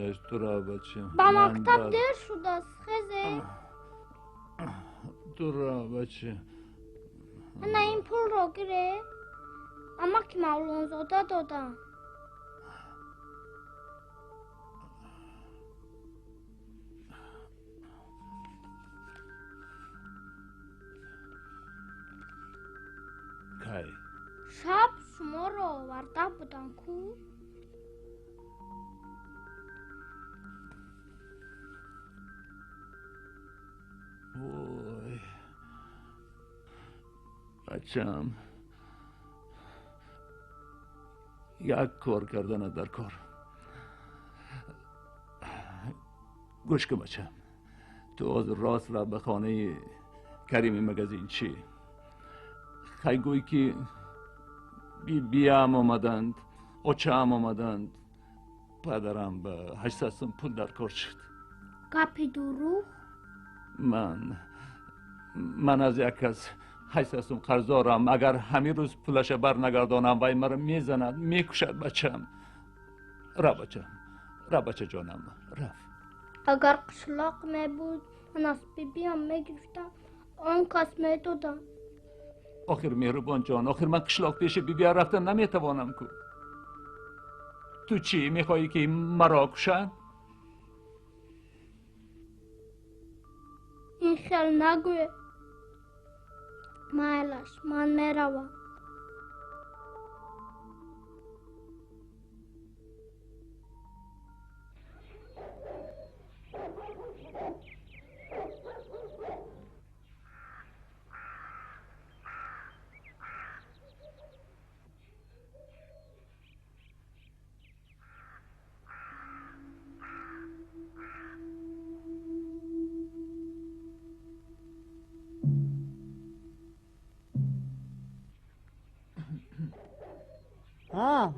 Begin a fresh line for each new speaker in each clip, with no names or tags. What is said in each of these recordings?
معلش دورا بچه
با مکتب دیر شده است خیزه.
دورا بچه
نه این پول رو گیره اما که مولون زاده دادم.
کی؟
شب شما رو آورده بودن کو؟
وای بچم یک کار کردن در کار. گوش کن بچم، تو از راست را به خانه کریمی مگزین چی؟ خیگوی که بی هم آمدند، اوچه هم آمدند، پدرم به 800 سوم پول در کار شد.
گپی دروغ؟
من از یک کس 800 سوم قرض دارم. اگر همین روز پولش بر نگردانم وای مرا میزند میکشد. بچم را بچه جانم رفت.
اگر قشلاق می بود من از بیبی هم میگرفتم آن کس میدادم.
آخر مهربان جان، آخر من قشلاق پیش بیبی رفتن نمیتوانم کو. تو چی میخوایی که مرا کشن؟
این خیل نگوی. مایلش من میروم.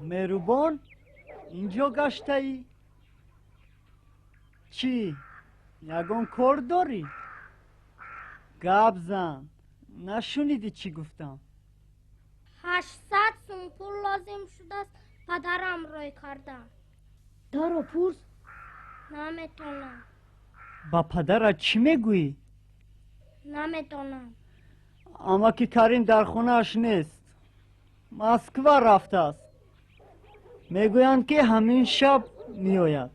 مهربان اینجا گشته ای؟ چی؟ یگان کار داری؟ گپ زن، نشنیدی چی گفتم؟
800 سوم پول لازم شده است پدرم روی کردم.
دارو پرس.
نمیتونم.
با پدرت چی میگویی؟
نمیتونم.
اما که کریم در خونهش نیست، مسکو رفته است. میگویند که همین شب میآید.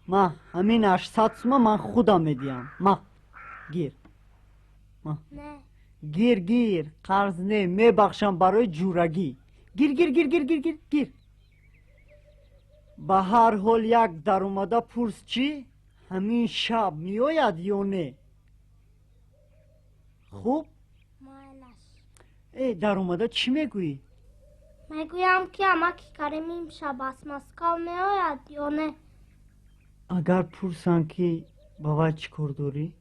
ما همین 800 سوم من خودم میدیم. ما گیر.
نه.
گیر قرض نه میبخشم برای جورگی. گیر. به هر حال یک در اومده پرس چی؟ همین شب میآید یا نه؟ خوب؟
مایلش.
در اومده چی میگویی؟
میگویم که اما که کریم این شب از مسکو میآید یا نه؟
اگر پرسن که با وی چی کار داری؟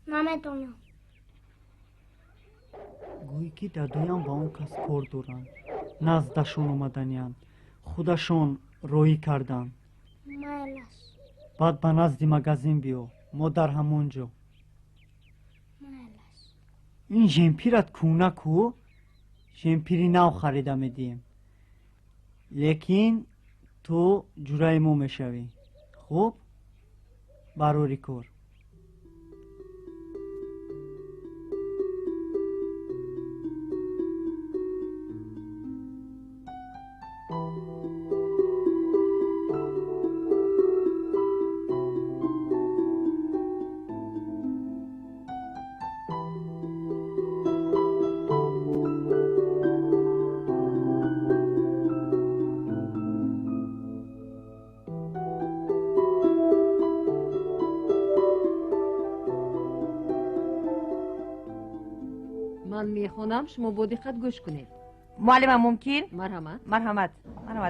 نمیدونم.
گویی که دادویم با اون کس کار دارن، نزدشون اومدنیان، خودشون روی کردن.
مایلش.
بعد به نزد مگزین بیو، ما در همونجا.
مایلش.
این جمپیرت کونه کو؟ جمپیری نو خریده میدیم، لیکن تو جورای مو میشوی. خوب؟ بروری کار.
من میخونم شما با دقت گوش کنید.
معلم ممکن؟
مرحمت.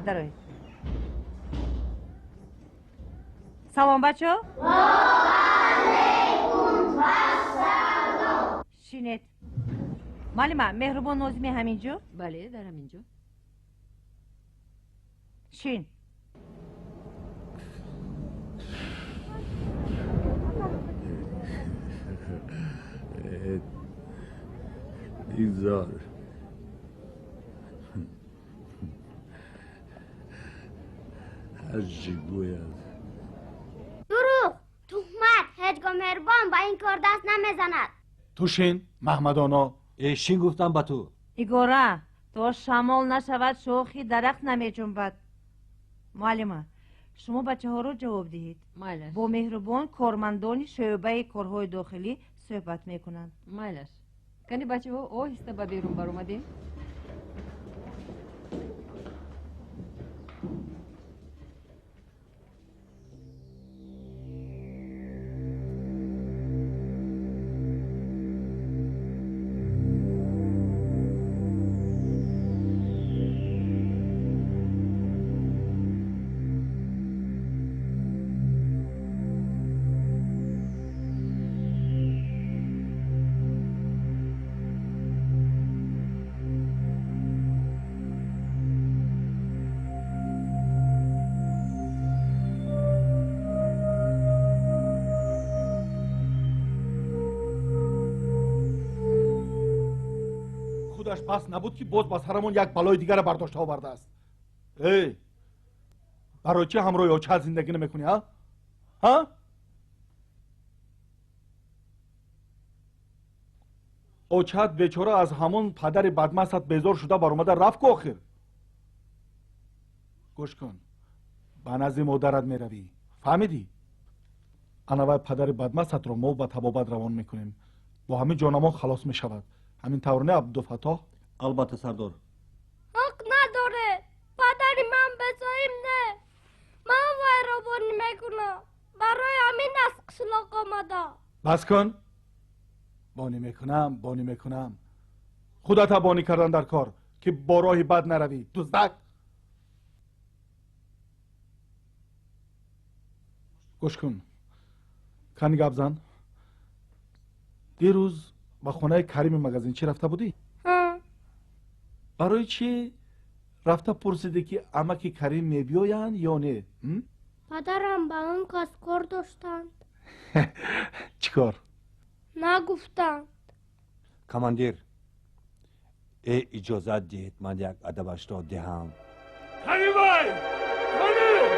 دروی. سلام بچه. شینید. معلم مهربان نازمی همینجا؟
بله در همینجا.
شین.
ایزار هجی گوید
دروغ، تهمت، هجگاه مهربان با این کار دست نمیزند.
توشین محمدانا.
ایشین گفتم با تو.
ایگورا تو شمال نشود شوخی درخت نمی جنبد. معلمه شما بچه ها رو جواب دهید.
مایلش
با مهربان کارمندان شعبه کارهای داخلی صحبت میکنند.
مایلش کنی بچه ها آهسته به بیرون بر اومدیم.
خودش بس نبود که باز سرمون یک بلای دیگر برداشته آورده است. ای برای چه همراه اوچت زندگی نمیکنی ها؟ اوچت بیچاره از همون پدر بدمست بیزار شده بر اومده رفت که آخر. گوش کن به نزد مادرت میروی فهمیدی؟ انا پدر بدمست رو ما به تبابت روان میکنیم با همین جانمان خلاص میشود. همین طور نه عبدالفتاح؟
البته سردار.
حق نداره. پدری من بزاییم نه. من وای را بانی میکنم. برای همین از قشلاق آمده.
بس کن. بانی میکنم. خودت بانی کردن در کار که با راهی بد نروی. دزدک. گوش کن. کنی گپ زن. دیروز با خونه کریم مغازین چی رفته بودی؟ برای چی رفته پرسیدی که امکی کریم میبیاین یا نه؟
پدرم با اون کس کار داشتند.
چیکار؟
نگفتند.
کماندیر ای اجازت دهید من یک ادبش را دهم.
کریم بای! کریم!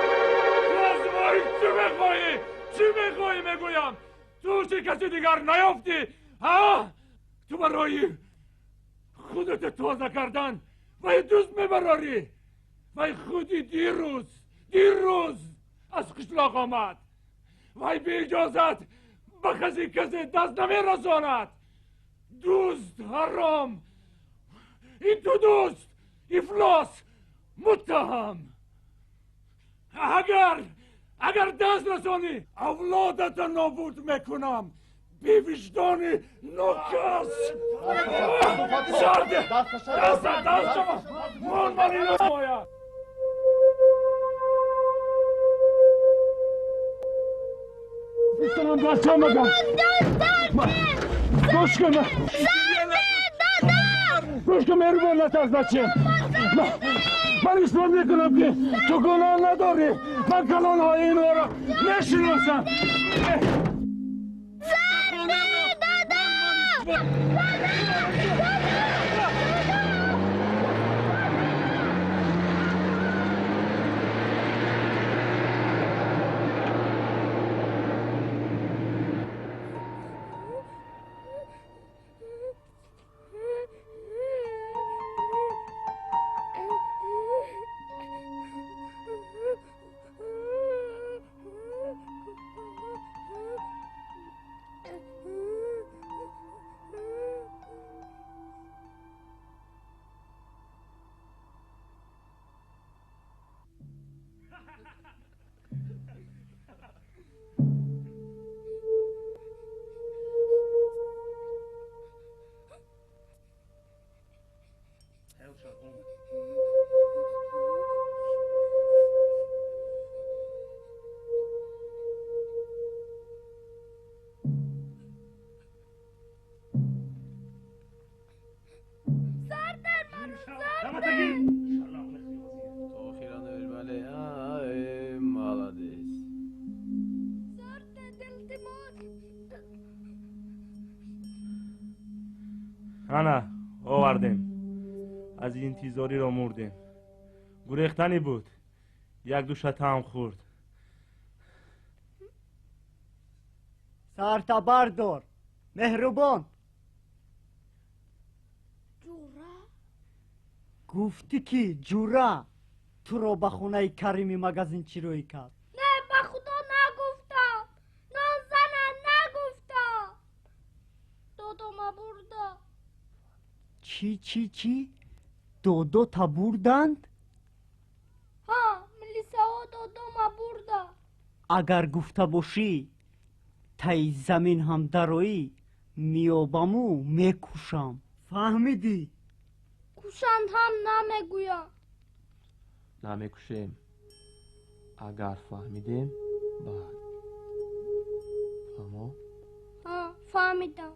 تو از مایی چی میخوایی میگویم؟ تو چی کسی دیگر نیافتی؟ ها؟ تو برای خودت تازه کردن وای دوست میبراری وای خودی دیروز از قشلاق آمد وای بی اجازت به کسی دست نمیرساند. دوست حرام، این تو دوست افلاس متهم. اگر دست رسانی اولادت نابود میکنم. بی وجدانی نوکس شرده دست شما من منی نماید. بیستانم بچه مگم گوش کن گوش کن مهربان نترس بچه من اصلاح میکنم که تو گناه نداری. من قانونهای این را نشناسم.
انا آوردیم از این تیزاری را مردیم. گریختنی بود یک دوشته هم خورد.
سرتا بردار مهربان.
جورا؟
گفتی که جورا تو رو به خونه کریمی مگزین چی روی کرد؟
نه به خدا نگفتم. نازنه نگفتم. دودو ما برده.
چی؟ دودو تا بردند؟
ها ملیسه ها دودو ما برده.
اگر گفته باشی تای زمین هم دروی میابمو میکشم. فهمیدی؟
کشند هم نمیگویم.
نمیکشیم. اگر فهمیدیم بعد. فهمو؟
ها فهمیدم.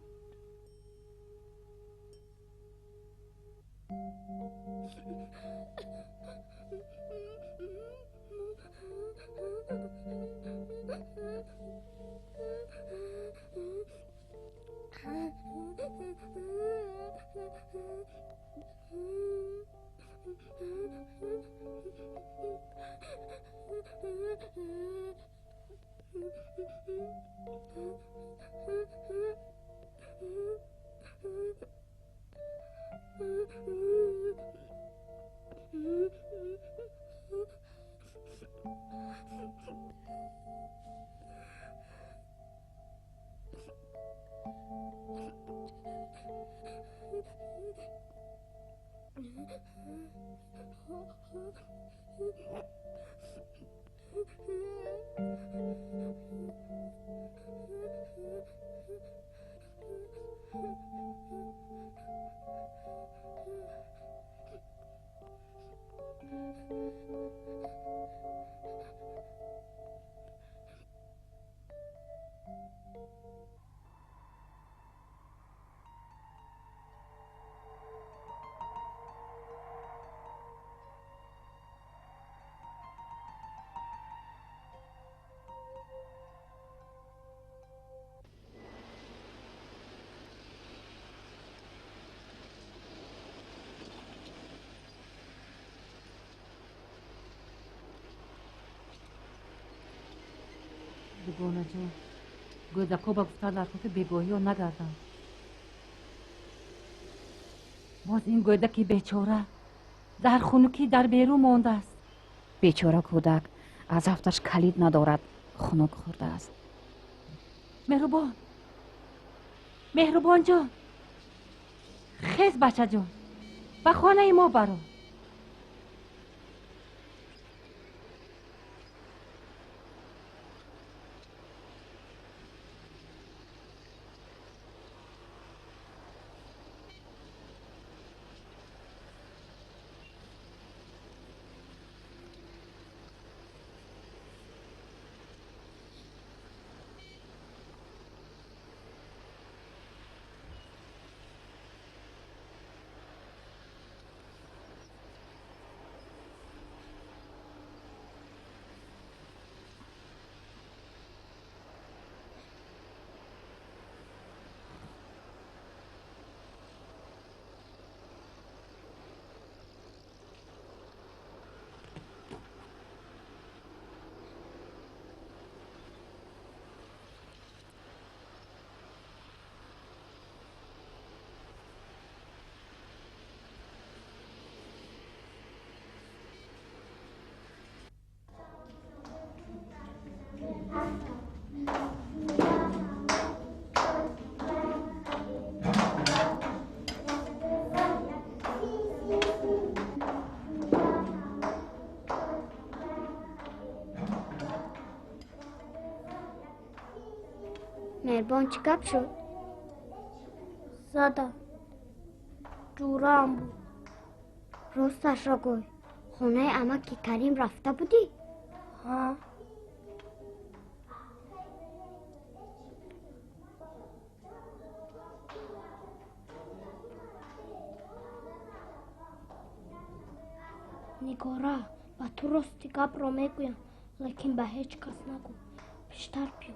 بگونه جون گوزکو با گفتن در خود بگوهی و نگردم. باز این گودکی بیچاره در خونکی در بیرون مانده است.
بیچاره کودک از هفتش کلید ندارد، خنک خورده است.
مهربان جان، خیز بچه جان، به خانه ما برو.
مهربان چی گپ شد؟ زده جوره هم بود. راستش را گوی، خونه عمکی کریم رفته بودی؟ ها نگاره و تو راستی گپ را میگویم، لیکن به هیچ کس نگو. بیشتر بیو.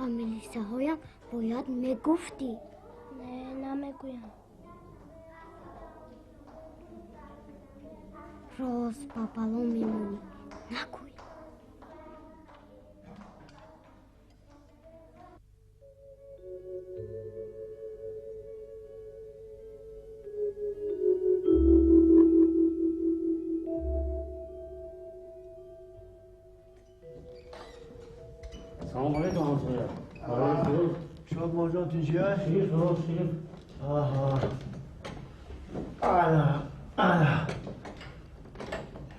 با ملیسه هایم باید میگفتی. نه نمیگویم. راز با بلا میمونی. نگوی.
سلام علیکم همسایه.
شاد ماجان تو چیه؟
شیر
آها. انا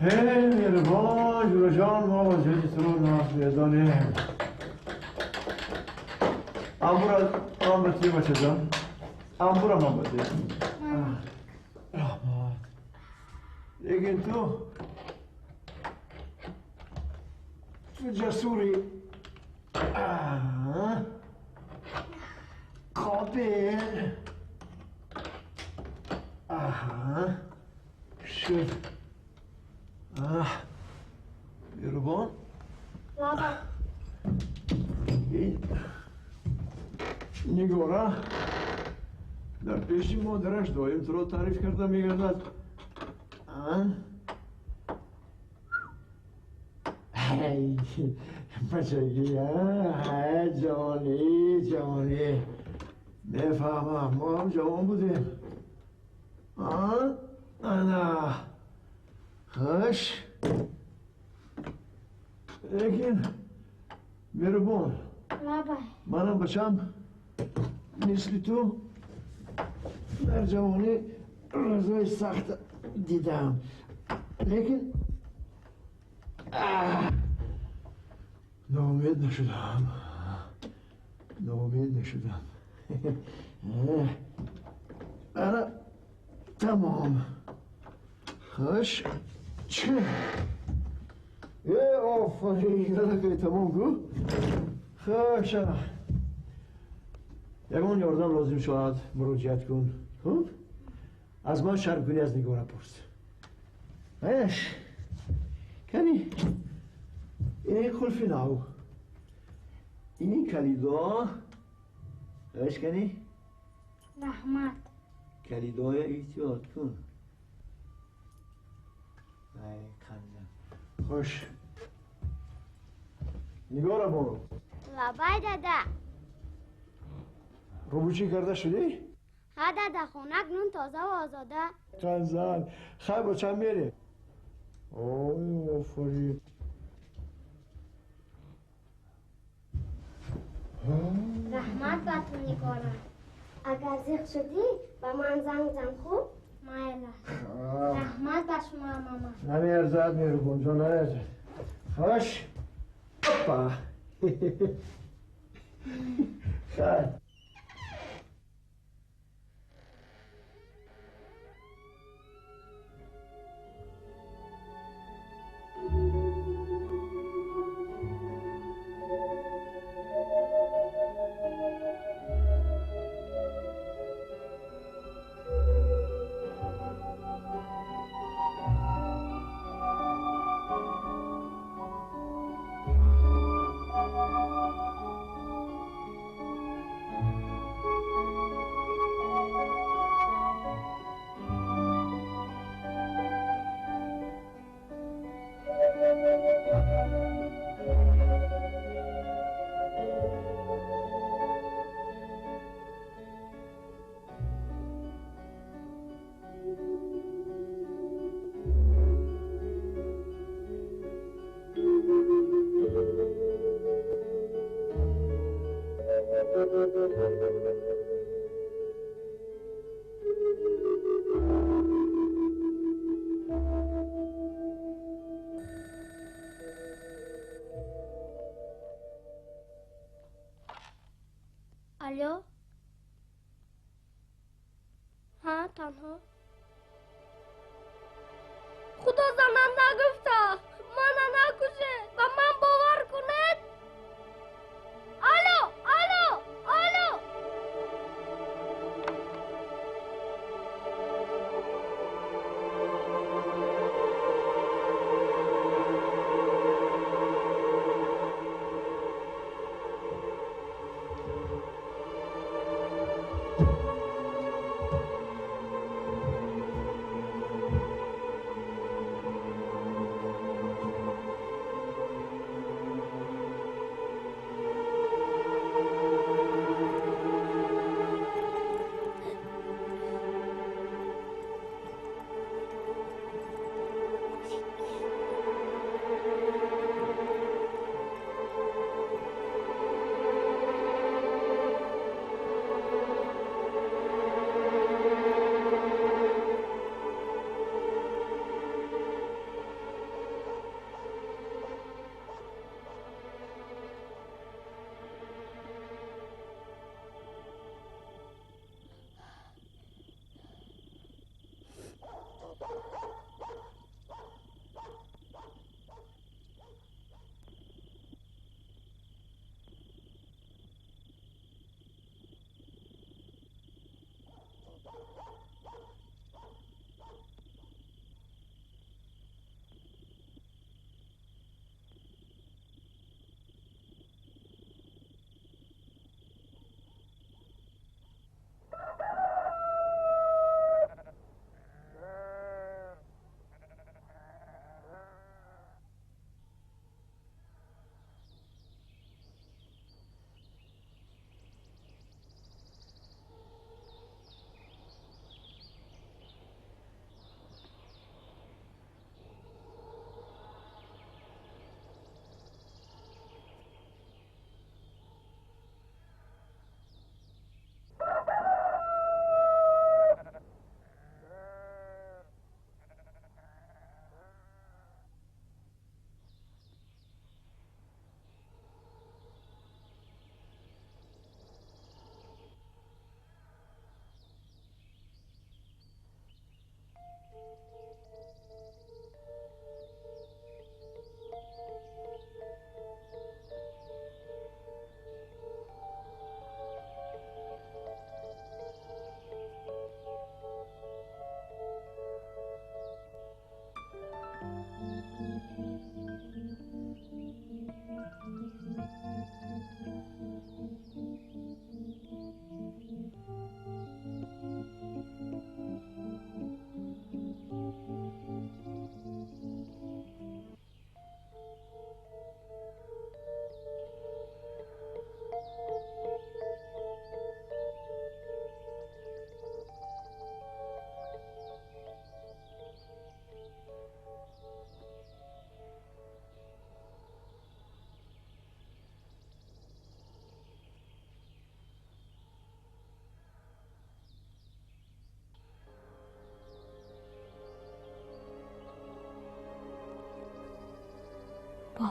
هی میربان جورا جان ما وزیدی سرور ناس بیدانه امبراتی بچه جان امبرا من بده رحمت لیکن تو جسوری قابل شد بیروبان
بابا
این نگارا در پیشی مادرش دایم تو را تعریف کرده میگردد هی بچگی جوانی میفهمم ما هم جوان بودیم انا خوش لیکن میربون
بابا
منم بچم مثل تو در جوانی روزای سخت دیدم لیکن ناامید نشدم انا تمام خوش چه آفرین که تمام گو خوش یکمان یاردم لازم شد مراجعت کن خوب از من شرم کنی از نگارم پرس ایش کنی این خلفی ناو این کلیدا ایش کنی
رحمت
کلیدای احتیاط کن ای کنزم خوش نگارم برو
لبای دادا
روبوچی کرده شدی؟
ها دادا خونک نون تازه و آزاده
کنزن خیلی با چند میری؟ اوه آفرین
رحمت با تو نگارم اگر زیخ شدی با من زنگ زن خوب مایلا رحمت با شما ماما
نمیارزد میرو بونجا نمیارزد خوش اپا خیلی
الو ها تنها خدا زنم نگفته من نکشه و من باور کنید الو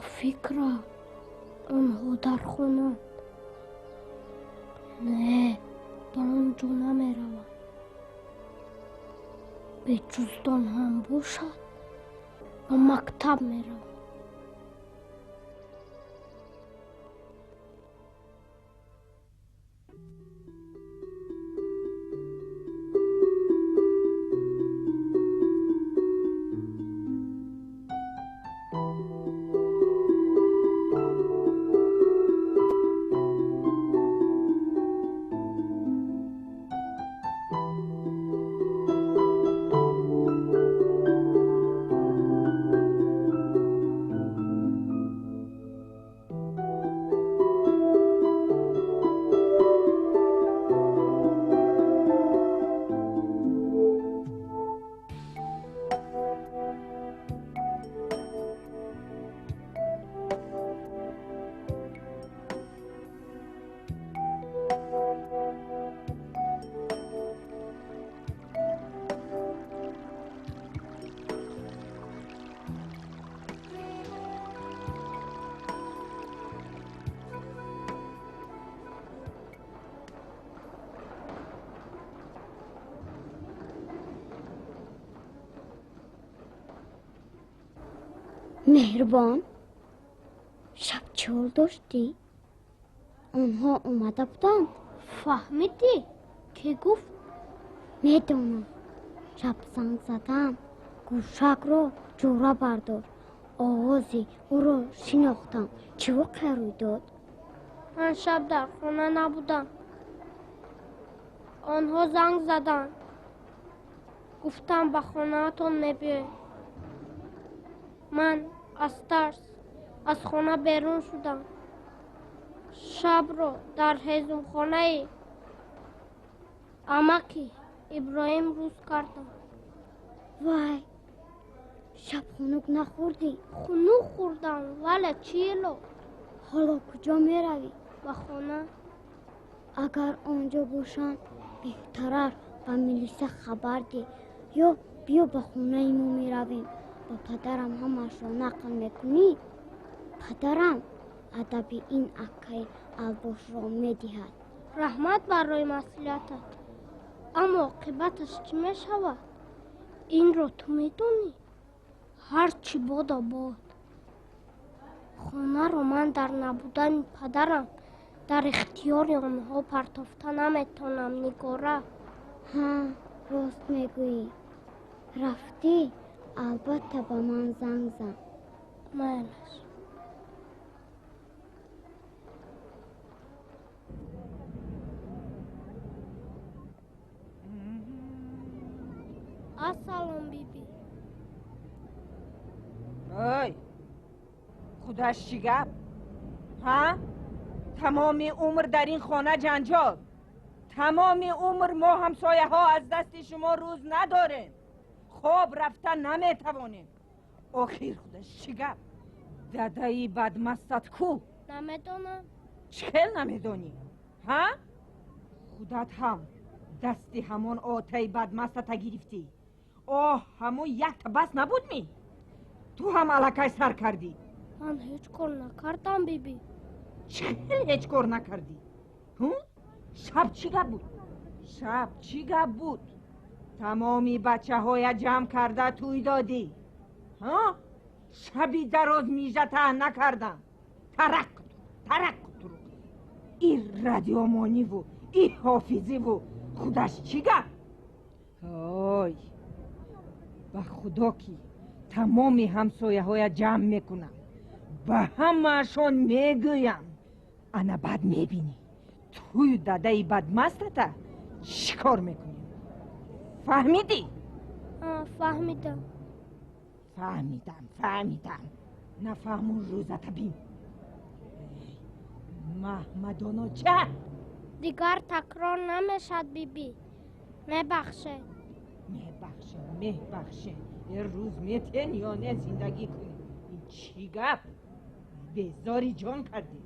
فکر آنها در خونه نه به آنجا نمیروند به جزدان هم باشد به مکتب میروند مهربان شب چهار داشتی؟ آنها اومده بودن فهمیدی؟ که گفت؟ میدونم شب زنگ زدم گوشک رو جوره بردار آوازی او رو شناختم چه واقعه روی داد؟ من شب در خونه نبودم آنها زنگ زدن گفتم به خونه تون میبیه من از ترس از خونه بیرون شدم شب رو در هیزم خانه عمکی ابراهیم روز کردم وای شب خنک نخوردی؟ خنک خوردم ولی چیلو حالا کجا می روی؟ به خونه اگر آنجا باشن بهتره به میلیسه خبر دی یا بیا به خونه ایمو می رویم با پدرم همش را نقل میکنی پدرم ادب این اکای الباش را میدهد رحمت برای مسئولیتت اما عاقبتش چی میشود این رو تو میدونی هر چی باد آباد خانه رو من در نبودن پدرم در اختیار آنها پرتافته نمیتونم نگاره ها راست میگویی رفتی البته با من زنگ زن مالش السلام بیبی
ای خودش چی گپ ها تمام عمر در این خانه جنجال تمام عمر ما همسایه ها از دست شما روز نداریم خواب رفتن نمیتوانیم آخر خودش چی گپ ددایی بدمستت کو
نمیدونم
چکل نمیدونی ها خودت هم دستی همون آتای بدمستت گرفتی آه همون یک تا بس نبود می تو هم علکای سر کردی
من هیچ کار نکردم بیبی
چکل هیچ کار نکردی شب چی گپ بود شب چی گپ بود تمامی بچه های جمع کرده توی دادی ها شبی دراز میجته نکردم ترک تو این رادیومانی و این حافظی و خودش چی گپ آی به خدا کی تمامی همسایه های جمع میکنم به همهشون میگویم انا بعد میبینی توی دادای بدمستت چی کار میکنی فهمیدی؟
فهمیدم
نفهمون روزت بین محمدانو چه؟
دیگر تکرار نمیشد بیبی میبخشه
یه روز میتین یا نه زندگی کنی این چی گپ؟ بیزاری جان کردی